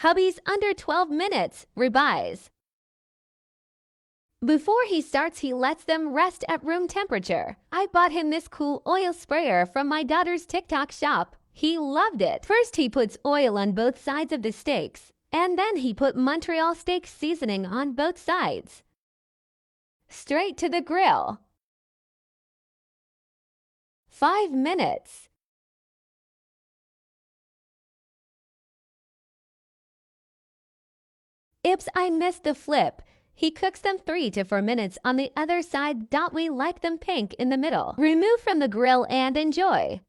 Hubby's under 12 minutes. Ribeyes. Before he starts, he lets them rest at room temperature. I bought him this cool oil sprayer from my daughter's TikTok shop. He loved it. First, he puts oil on both sides of the steaks, and then he put Montreal steak seasoning on both sides. Straight to the grill. 5 minutes. Oops, I missed the flip. He cooks them 3 to 4 minutes on the other side. We like them pink in the middle. Remove from the grill and enjoy.